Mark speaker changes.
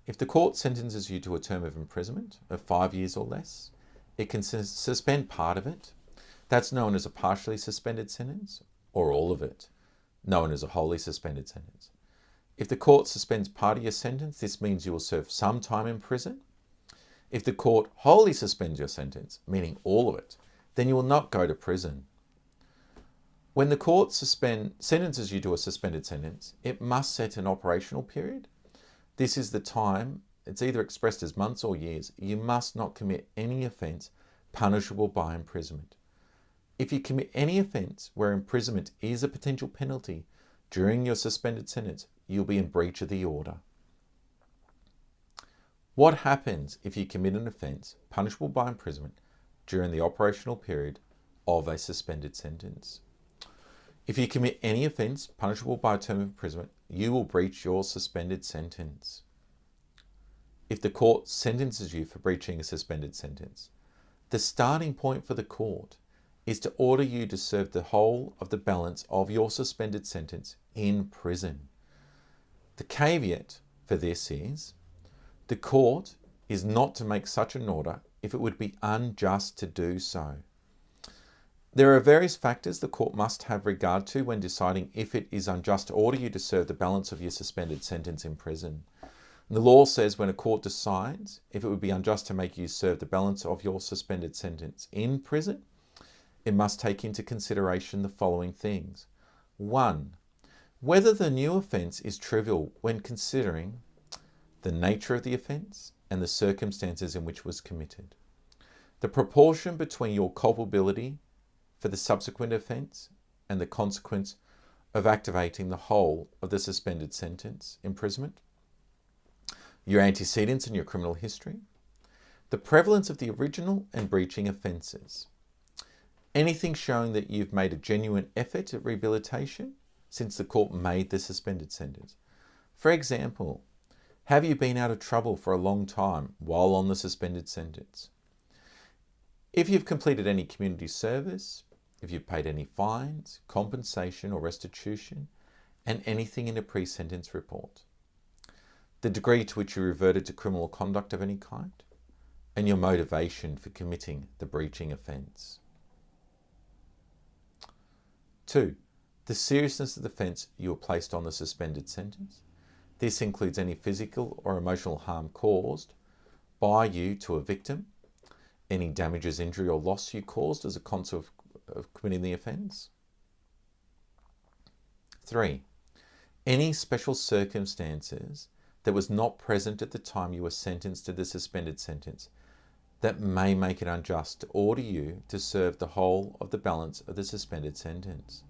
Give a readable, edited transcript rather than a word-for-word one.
Speaker 1: If the court sentences you to a term of imprisonment of 5 years or less, it can suspend part of it. That's known as a partially suspended sentence, or all of it, known as a wholly suspended sentence. If the court suspends part of your sentence, this means you will serve some time in prison. If the court wholly suspends your sentence, meaning all of it, then you will not go to prison. When the court sentences you to a suspended sentence, it must set an operational period. This is the time, it's either expressed as months or years, you must not commit any offence punishable by imprisonment. If you commit any offence where imprisonment is a potential penalty during your suspended sentence, you'll be in breach of the order. What happens if you commit an offence punishable by imprisonment during the operational period of a suspended sentence? If you commit any offence punishable by a term of imprisonment, you will breach your suspended sentence. If the court sentences you for breaching a suspended sentence, the starting point for the court is to order you to serve the whole of the balance of your suspended sentence in prison. The caveat for this is the court is not to make such an order if it would be unjust to do so. There are various factors the court must have regard to when deciding if it is unjust to order you to serve the balance of your suspended sentence in prison. And the law says when a court decides if it would be unjust to make you serve the balance of your suspended sentence in prison, it must take into consideration the following things. 1. Whether the new offence is trivial when considering the nature of the offence and the circumstances in which it was committed. The proportion between your culpability for the subsequent offence and the consequence of activating the whole of the suspended sentence imprisonment. Your antecedents and your criminal history. The prevalence of the original and breaching offences. Anything showing that you've made a genuine effort at rehabilitation since the court made the suspended sentence. For example, have you been out of trouble for a long time while on the suspended sentence? If you've completed any community service, if you've paid any fines, compensation or restitution, and anything in a pre-sentence report. The degree to which you reverted to criminal conduct of any kind, and your motivation for committing the breaching offence. 2. The seriousness of the offence you were placed on the suspended sentence. This includes any physical or emotional harm caused by you to a victim, any damages, injury or loss you caused as a consequence of committing the offence. 3. Any special circumstances that was not present at the time you were sentenced to the suspended sentence that may make it unjust to order you to serve the whole of the balance of the suspended sentence.